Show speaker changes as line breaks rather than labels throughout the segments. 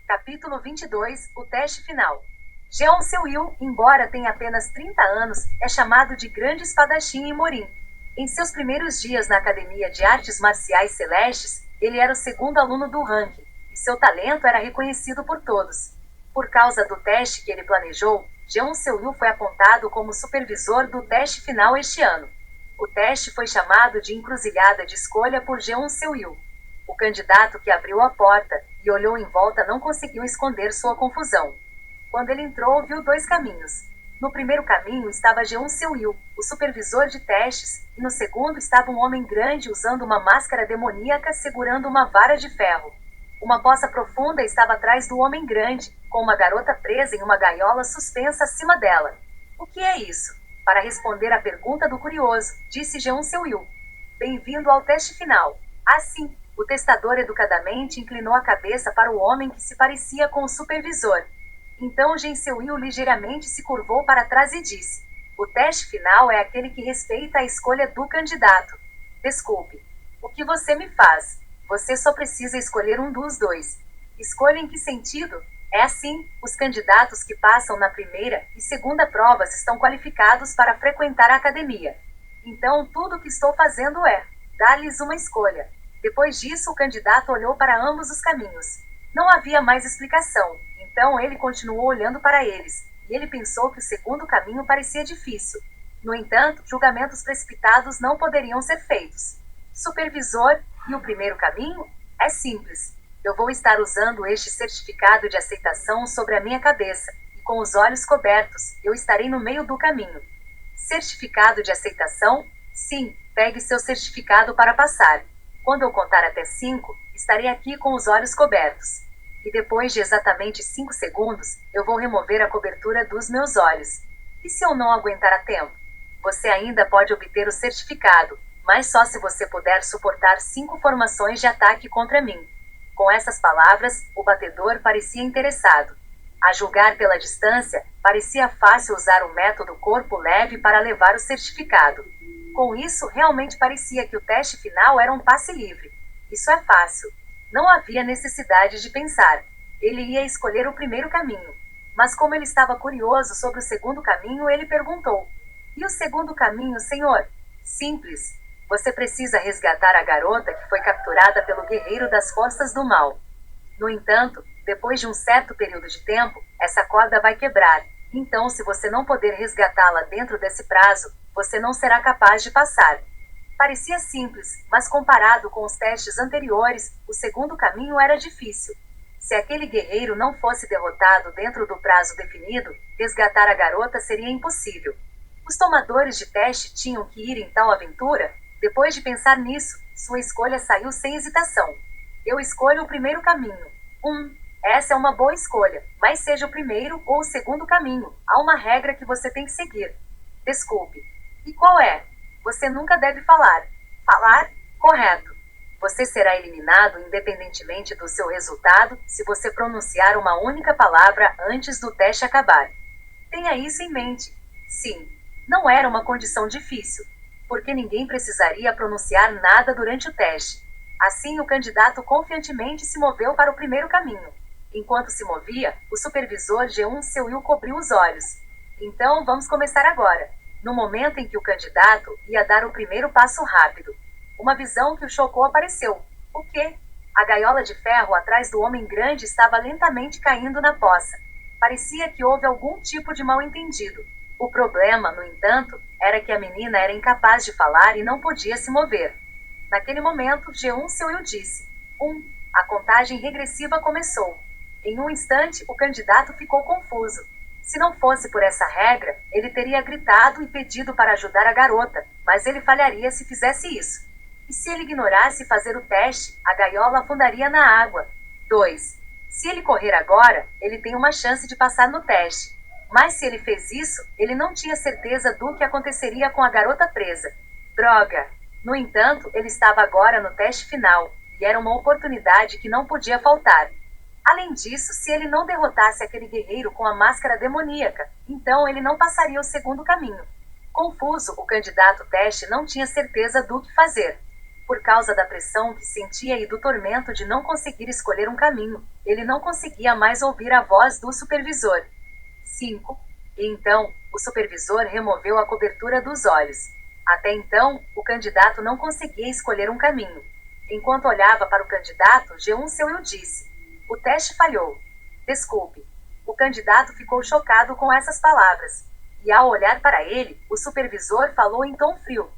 Capítulo 22, o teste final. Jeon Seul-il, embora tenha apenas 30 anos, é chamado de grande espadachim em Morin. Em seus primeiros dias na Academia de Artes Marciais Celestes, ele era o segundo aluno do ranking, e seu talento era reconhecido por todos. Por causa do teste que ele planejou, Jeon Seul-il foi apontado como supervisor do teste final este ano. O teste foi chamado de Encruzilhada de Escolha por Jeon Seul-il. O candidato que abriu a porta e olhou em volta não conseguiu esconder sua confusão. Quando ele entrou, viu dois caminhos. No primeiro caminho estava Jeon Seul-il, o supervisor de testes, e no segundo estava um homem grande usando uma máscara demoníaca segurando uma vara de ferro. Uma poça profunda estava atrás do homem grande, com uma garota presa em uma gaiola suspensa acima dela. O que é isso? Para responder à pergunta do curioso, disse Jeon Seul-il. Bem-vindo ao teste final. Assim, o testador educadamente inclinou a cabeça para o homem que se parecia com o supervisor. Então Jeon Seul-il ligeiramente se curvou para trás e disse: o teste final é aquele que respeita a escolha do candidato. Desculpe. O que você me faz? Você só precisa escolher um dos dois. Escolha em que sentido? É assim, os candidatos que passam na primeira e segunda provas estão qualificados para frequentar a academia. Então tudo o que estou fazendo é dar-lhes uma escolha. Depois disso, o candidato olhou para ambos os caminhos. Não havia mais explicação, então ele continuou olhando para eles, e ele pensou que o segundo caminho parecia difícil. No entanto, julgamentos precipitados não poderiam ser feitos. Supervisor, e o primeiro caminho? É simples. Eu vou estar usando este certificado de aceitação sobre a minha cabeça, e com os olhos cobertos, eu estarei no meio do caminho. Certificado de aceitação? Sim, pegue seu certificado para passar. Quando eu contar até 5, estarei aqui com os olhos cobertos. E depois de exatamente 5 segundos, eu vou remover a cobertura dos meus olhos. E se eu não aguentar a tempo? Você ainda pode obter o certificado, mas só se você puder suportar 5 formações de ataque contra mim. Com essas palavras, o batedor parecia interessado. A julgar pela distância, parecia fácil usar o método corpo leve para levar o certificado. Com isso, realmente parecia que o teste final era um passe livre. Isso é fácil. Não havia necessidade de pensar. Ele ia escolher o primeiro caminho. Mas como ele estava curioso sobre o segundo caminho, ele perguntou: e o segundo caminho, senhor? Simples. Você precisa resgatar a garota que foi capturada pelo guerreiro das forças do mal. No entanto, depois de um certo período de tempo, essa corda vai quebrar. Então, se você não puder resgatá-la dentro desse prazo, você não será capaz de passar. Parecia simples, mas comparado com os testes anteriores, o segundo caminho era difícil. Se aquele guerreiro não fosse derrotado dentro do prazo definido, resgatar a garota seria impossível. Os tomadores de teste tinham que ir em tal aventura? Depois de pensar nisso, sua escolha saiu sem hesitação. Eu escolho o primeiro caminho. Essa é uma boa escolha, mas seja o primeiro ou o segundo caminho, há uma regra que você tem que seguir. Desculpe. E qual é? Você nunca deve falar. Falar? Correto. Você será eliminado independentemente do seu resultado se você pronunciar uma única palavra antes do teste acabar. Tenha isso em mente. Sim, não era uma condição difícil, porque ninguém precisaria pronunciar nada durante o teste. Assim, o candidato confiantemente se moveu para o primeiro caminho. Enquanto se movia, o supervisor Jeon Seul-il cobriu os olhos. Então, vamos começar agora. No momento em que o candidato ia dar o primeiro passo rápido, uma visão que o chocou apareceu. O quê? A gaiola de ferro atrás do homem grande estava lentamente caindo na poça. Parecia que houve algum tipo de mal-entendido. O problema, no entanto, era que a menina era incapaz de falar e não podia se mover. Naquele momento, Jeon Seul-il disse: A contagem regressiva começou. Em um instante, o candidato ficou confuso. Se não fosse por essa regra, ele teria gritado e pedido para ajudar a garota, mas ele falharia se fizesse isso. E se ele ignorasse fazer o teste, a gaiola afundaria na água. 2. Se ele correr agora, ele tem uma chance de passar no teste. Mas se ele fez isso, ele não tinha certeza do que aconteceria com a garota presa. Droga! No entanto, ele estava agora no teste final, e era uma oportunidade que não podia faltar. Além disso, se ele não derrotasse aquele guerreiro com a máscara demoníaca, então ele não passaria o segundo caminho. Confuso, o candidato teste não tinha certeza do que fazer. Por causa da pressão que sentia e do tormento de não conseguir escolher um caminho, ele não conseguia mais ouvir a voz do supervisor. 5. E então, o supervisor removeu a cobertura dos olhos. Até então, o candidato não conseguia escolher um caminho. Enquanto olhava para o candidato, Jeon Seul disse: "O teste falhou." Desculpe. O candidato ficou chocado com essas palavras. E ao olhar para ele, o supervisor falou em tom frio.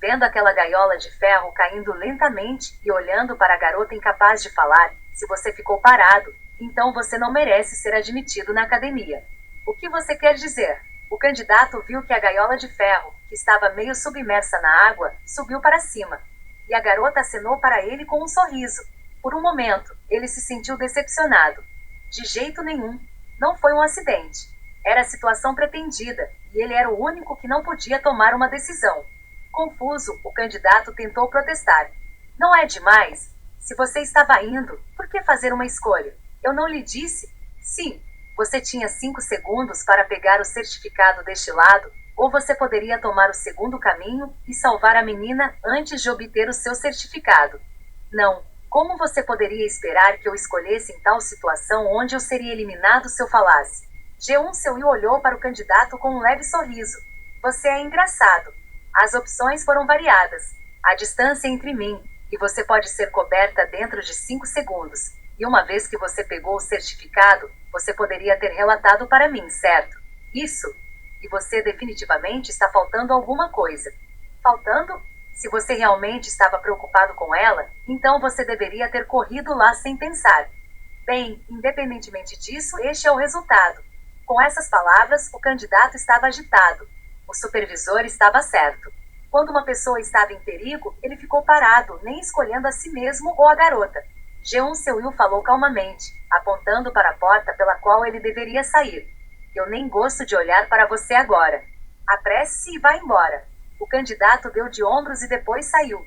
Vendo aquela gaiola de ferro caindo lentamente e olhando para a garota incapaz de falar, se você ficou parado, então você não merece ser admitido na academia. O que você quer dizer? O candidato viu que a gaiola de ferro, que estava meio submersa na água, subiu para cima. E a garota acenou para ele com um sorriso. Por um momento, ele se sentiu decepcionado. De jeito nenhum. Não foi um acidente. Era a situação pretendida, e ele era o único que não podia tomar uma decisão. Confuso, o candidato tentou protestar. Não é demais? Se você estava indo, por que fazer uma escolha? Eu não lhe disse? Sim. Você tinha 5 segundos para pegar o certificado deste lado, ou você poderia tomar o segundo caminho e salvar a menina antes de obter o seu certificado. Não. Como você poderia esperar que eu escolhesse em tal situação onde eu seria eliminado se eu falasse? Jeon Seul olhou para o candidato com um leve sorriso. Você é engraçado. As opções foram variadas. A distância entre mim e você pode ser coberta dentro de 5 segundos. E uma vez que você pegou o certificado, você poderia ter relatado para mim, certo? Isso. E você definitivamente está faltando alguma coisa. Faltando? Se você realmente estava preocupado com ela, então você deveria ter corrido lá sem pensar. Bem, independentemente disso, este é o resultado. Com essas palavras, o candidato estava agitado. O supervisor estava certo. Quando uma pessoa estava em perigo, ele ficou parado, nem escolhendo a si mesmo ou a garota. Jeon Seul falou calmamente, apontando para a porta pela qual ele deveria sair. Eu nem gosto de olhar para você agora. Apresse-se e vá embora. O candidato deu de ombros e depois saiu.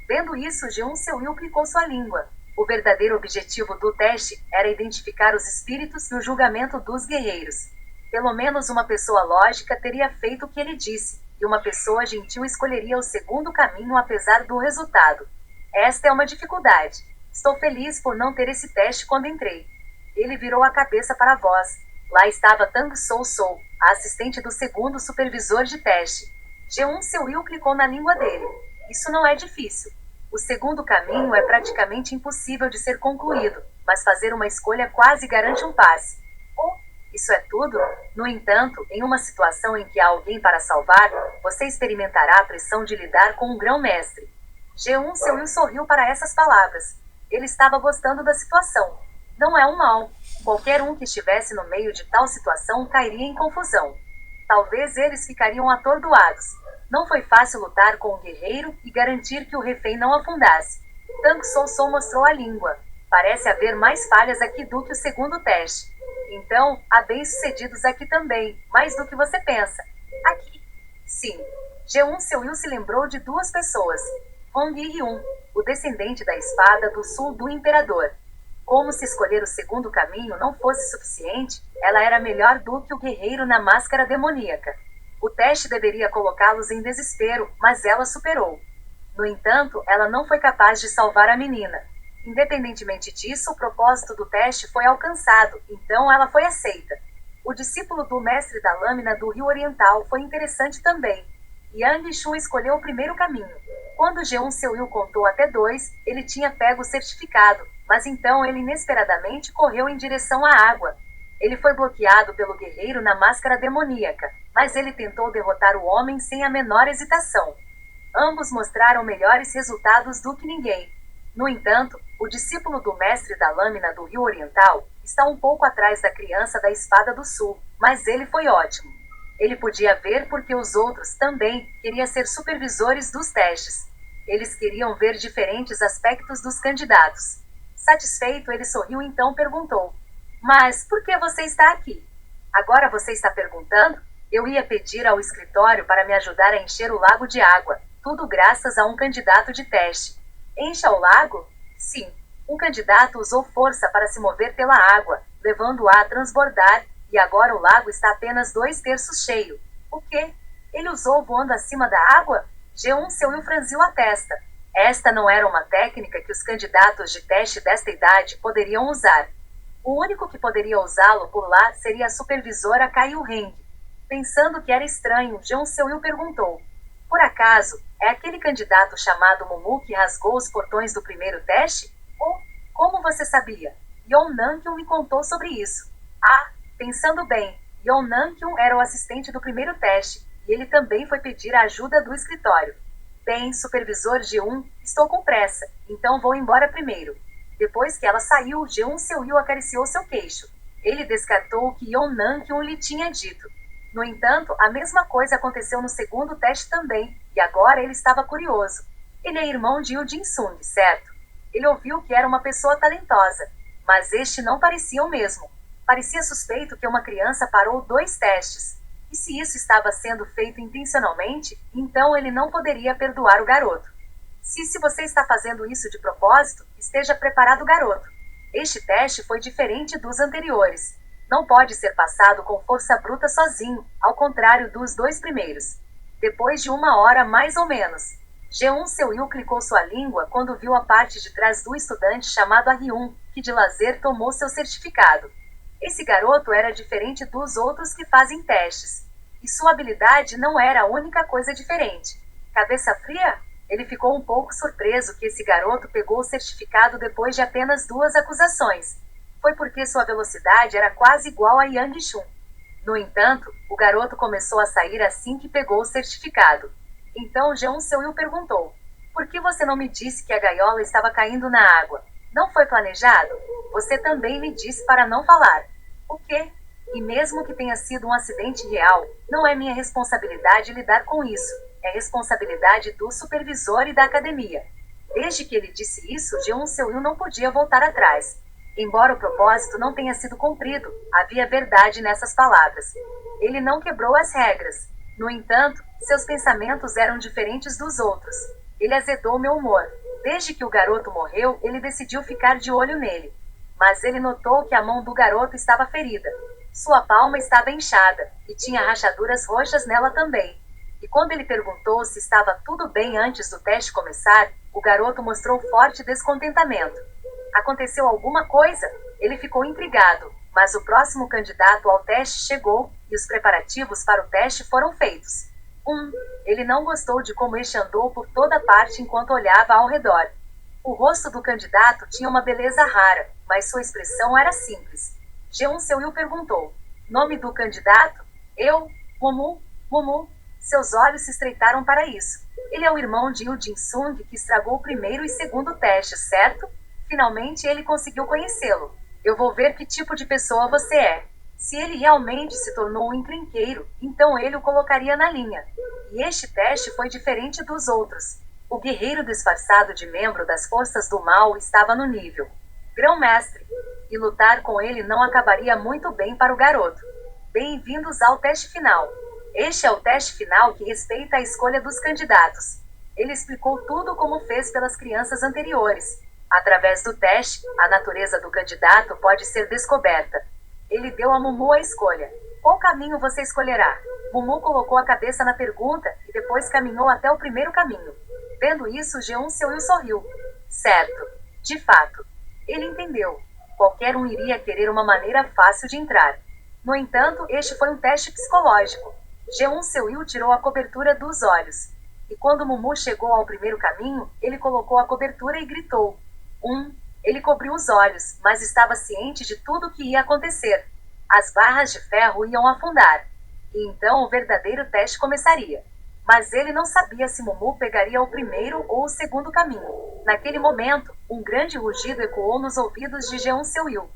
Vendo isso, Jeon Seul clicou sua língua. O verdadeiro objetivo do teste era identificar os espíritos e o julgamento dos guerreiros. Pelo menos uma pessoa lógica teria feito o que ele disse, e uma pessoa gentil escolheria o segundo caminho apesar do resultado. Esta é uma dificuldade. Estou feliz por não ter esse teste quando entrei. Ele virou a cabeça para a voz. Lá estava Tang Sou, a assistente do segundo supervisor de teste. Jeon Seul clicou na língua dele. Isso não é difícil. O segundo caminho é praticamente impossível de ser concluído, mas fazer uma escolha quase garante um passe. Isso é tudo? No entanto, em uma situação em que há alguém para salvar, você experimentará a pressão de lidar com um grão-mestre. Jeon Seul sorriu para essas palavras. Ele estava gostando da situação. Não é um mal. Qualquer um que estivesse no meio de tal situação cairia em confusão. Talvez eles ficariam atordoados. Não foi fácil lutar com o guerreiro e garantir que o refém não afundasse. Tang Sou mostrou a língua. Parece haver mais falhas aqui do que o segundo teste. Então, há bem-sucedidos aqui também, mais do que você pensa. Aqui. Sim. Jeon Seul se lembrou de 2 pessoas. Hong Yi-hyun, o descendente da espada do sul do imperador. Como se escolher o segundo caminho não fosse suficiente, ela era melhor do que o guerreiro na máscara demoníaca. O teste deveria colocá-los em desespero, mas ela superou. No entanto, ela não foi capaz de salvar a menina. Independentemente disso, o propósito do teste foi alcançado, então ela foi aceita. O discípulo do mestre da lâmina do Rio Oriental foi interessante também. Yang Shun escolheu o primeiro caminho. Quando Jeon Seul contou até 2, ele tinha pego o certificado, mas então ele inesperadamente correu em direção à água. Ele foi bloqueado pelo guerreiro na máscara demoníaca, mas ele tentou derrotar o homem sem a menor hesitação. Ambos mostraram melhores resultados do que ninguém. No entanto, o discípulo do mestre da lâmina do Rio Oriental está um pouco atrás da criança da espada do sul, mas ele foi ótimo. Ele podia ver porque os outros também queriam ser supervisores dos testes. Eles queriam ver diferentes aspectos dos candidatos. Satisfeito, ele sorriu e então perguntou: "Mas por que você está aqui?" "Agora você está perguntando? Eu ia pedir ao escritório para me ajudar a encher o lago de água, tudo graças a um candidato de teste." "Encha o lago?" "Sim. Um candidato usou força para se mover pela água, levando-a a transbordar, e agora o lago está apenas 2/3 cheio." "O quê? Ele usou voando acima da água?" Jeon Seul franziu a testa. Esta não era uma técnica que os candidatos de teste desta idade poderiam usar. O único que poderia usá-lo por lá seria a supervisora Kyle Heng. Pensando que era estranho, Jeon Seul perguntou: por acaso, é aquele candidato chamado Mumu que rasgou os portões do primeiro teste? Ou, como você sabia? Yeon Nam-kyun me contou sobre isso. Ah, pensando bem, Yeon Nam-kyun era o assistente do primeiro teste, e ele também foi pedir a ajuda do escritório. Bem, supervisor Jeon, estou com pressa, então vou embora primeiro. Depois que ela saiu, Jeon Seul acariciou seu queixo. Ele descartou o que Yeon Nam-kyun lhe tinha dito. No entanto, a mesma coisa aconteceu no segundo teste também, e agora ele estava curioso. Ele é irmão de Yoo Jin-sung, certo? Ele ouviu que era uma pessoa talentosa, mas este não parecia o mesmo. Parecia suspeito que uma criança parou 2 testes. E se isso estava sendo feito intencionalmente, então ele não poderia perdoar o garoto. Se você está fazendo isso de propósito, esteja preparado, garoto. Este teste foi diferente dos anteriores. Não pode ser passado com força bruta sozinho, ao contrário dos 2 primeiros. Depois de 1 hora mais ou menos, Jeon Seul clicou sua língua quando viu a parte de trás do estudante chamado Ah-hyun, que de lazer tomou seu certificado. Esse garoto era diferente dos outros que fazem testes. E sua habilidade não era a única coisa diferente. Cabeça fria? Ele ficou um pouco surpreso que esse garoto pegou o certificado depois de apenas 2 acusações. Foi porque sua velocidade era quase igual a Yang Chun. No entanto, o garoto começou a sair assim que pegou o certificado. Então Jeon Seul perguntou: por que você não me disse que a gaiola estava caindo na água? Não foi planejado? Você também me disse para não falar. O quê? E mesmo que tenha sido um acidente real, não é minha responsabilidade lidar com isso. É responsabilidade do supervisor e da academia. Desde que ele disse isso, Jeon Seul não podia voltar atrás. Embora o propósito não tenha sido cumprido, havia verdade nessas palavras. Ele não quebrou as regras. No entanto, seus pensamentos eram diferentes dos outros. Ele azedou meu humor. Desde que o garoto morreu, ele decidiu ficar de olho nele. Mas ele notou que a mão do garoto estava ferida. Sua palma estava inchada, e tinha rachaduras roxas nela também. E quando ele perguntou se estava tudo bem antes do teste começar, o garoto mostrou forte descontentamento. Aconteceu alguma coisa? Ele ficou intrigado, mas o próximo candidato ao teste chegou, e os preparativos para o teste foram feitos. Ele não gostou de como este andou por toda parte enquanto olhava ao redor. O rosto do candidato tinha uma beleza rara, mas sua expressão era simples. Jeon Seul perguntou: nome do candidato? Eu, Mumu. Seus olhos se estreitaram para isso. Ele é o irmão de Yoo Jin-sung que estragou o primeiro e segundo testes, certo? Finalmente ele conseguiu conhecê-lo. Eu vou ver que tipo de pessoa você é. Se ele realmente se tornou um encrenqueiro, então ele o colocaria na linha. E este teste foi diferente dos outros. O guerreiro disfarçado de membro das forças do mal estava no nível Grão-Mestre. E lutar com ele não acabaria muito bem para o garoto. Bem-vindos ao teste final. Este é o teste final que respeita a escolha dos candidatos. Ele explicou tudo como fez pelas crianças anteriores. Através do teste, a natureza do candidato pode ser descoberta. Ele deu a Mumu a escolha. Qual caminho você escolherá? Mumu colocou a cabeça na pergunta e depois caminhou até o primeiro caminho. Vendo isso, Jeon Seul sorriu. Certo. De fato. Ele entendeu. Qualquer um iria querer uma maneira fácil de entrar. No entanto, este foi um teste psicológico. Jeon Seul tirou a cobertura dos olhos. E quando Mumu chegou ao primeiro caminho, ele colocou a cobertura e gritou. Ele cobriu os olhos, mas estava ciente de tudo o que ia acontecer. As barras de ferro iam afundar. E então o verdadeiro teste começaria. Mas ele não sabia se Mumu pegaria o primeiro ou o segundo caminho. Naquele momento, um grande rugido ecoou nos ouvidos de Jeon Seul.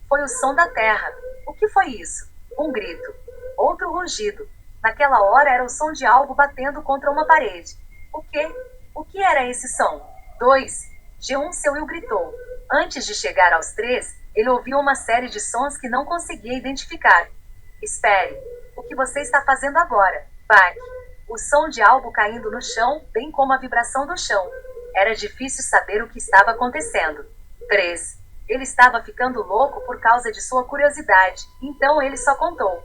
Foi o som da terra. O que foi isso? Um grito. Outro rugido. Naquela hora era o som de algo batendo contra uma parede. O quê? O que era esse som? 2. Jeon Seul gritou. Antes de chegar aos 3, ele ouviu uma série de sons que não conseguia identificar. Espere. O que você está fazendo agora? Bak. O som de algo caindo no chão, bem como a vibração do chão. Era difícil saber o que estava acontecendo. 3. Ele estava ficando louco por causa de sua curiosidade, então ele só contou.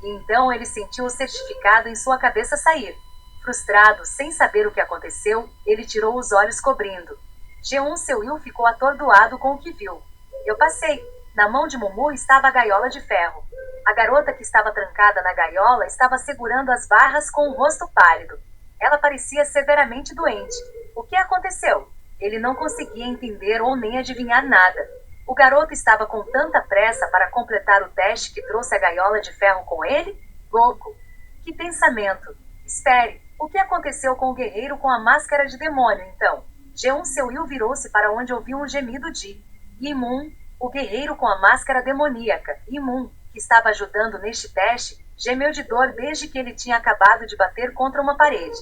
E então ele sentiu o certificado em sua cabeça sair. Frustrado, sem saber o que aconteceu, ele tirou os olhos cobrindo. Jeon Seu-il ficou atordoado com o que viu. Eu passei. Na mão de Mumu estava a gaiola de ferro. A garota que estava trancada na gaiola estava segurando as barras com o rosto pálido. Ela parecia severamente doente. O que aconteceu? Ele não conseguia entender ou nem adivinhar nada. O garoto estava com tanta pressa para completar o teste que trouxe a gaiola de ferro com ele? Louco! Que pensamento! Espere, o que aconteceu com o guerreiro com a máscara de demônio, então? Jeon Seu-il virou-se para onde ouviu um gemido de Imun, o guerreiro com a máscara demoníaca. Imun, que estava ajudando neste teste, gemeu de dor desde que ele tinha acabado de bater contra uma parede.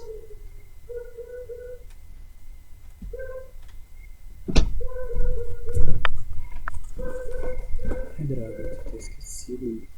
Ai, droga, eu tô esquecido.